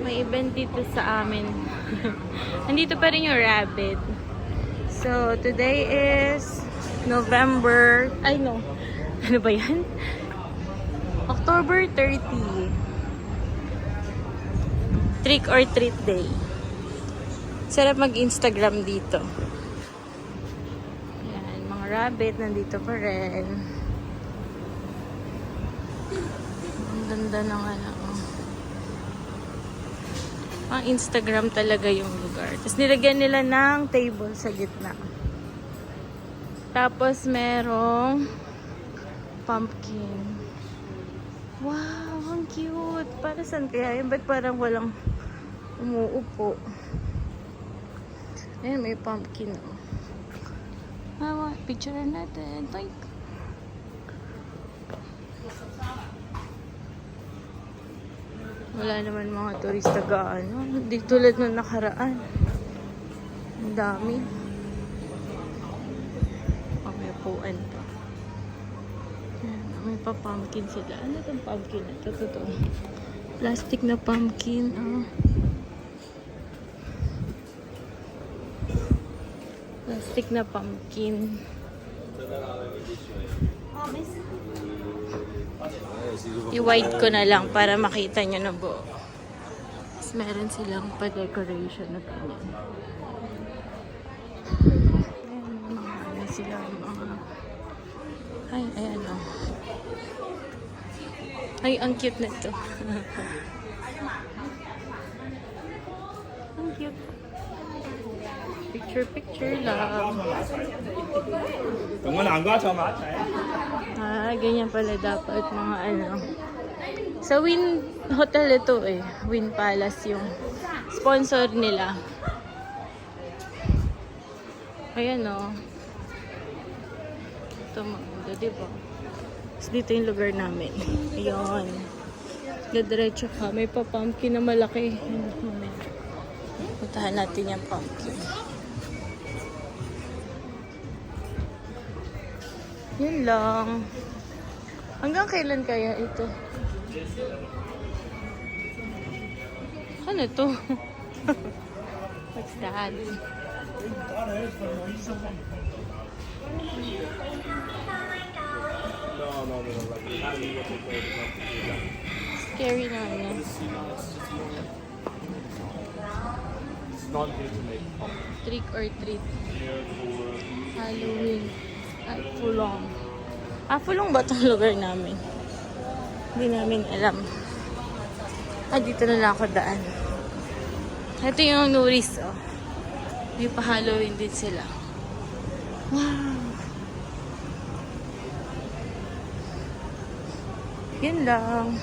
May event dito sa amin. Nandito pa rin yung rabbit. So, today is November... Ay, no. Ano ba yan? October 30. Trick or treat day. Sarap mag-Instagram dito. Yan, mga rabbit nandito pa rin. Ang ganda ng ano. Ang Instagram talaga yung lugar. Tapos nilagyan nila ng table sa gitna. Tapos merong pumpkin. Wow, ang cute. Para saan kaya yun? Ba't parang walang umuupo? Ayan, may pumpkin. Picture natin. Toink. Wala naman mga turista gaano. Hindi tulad nung nakaraan. Ang dami. May upuan pa. May pa-pumpkin sila. Ano itong pumpkin na ito? Totoo. Plastic na pumpkin. Plastic na pumpkin. I-white ko na lang para makita nyo na buo. Tapos meron silang pa-decoration na ganyan. Ayan, ano sila mga... Ay, ayan o. Ay, ang cute na ito. Ang cute. Picture lang. Ganyan pala dapat mga ano. Sa Wynn Hotel ito eh. Wynn Palace yung sponsor nila. Ayan o. Ito maganda, diba? So, dito yung lugar namin. Ayan. Diretso ka. May pa-pumpkin na malaki. Puntahan natin yung pumpkin. Yun lang. Hanggang kailan kaya ito? Ano to? What's that? Scary naman yan. Trick or treat. Halloween. Ay, Fulong. Fulong ba itong lugar namin? Hindi namin alam. Dito na lang ako daan. Ito yung Nuris, oh. May pa-Halloween din sila. Wow! Yan lang.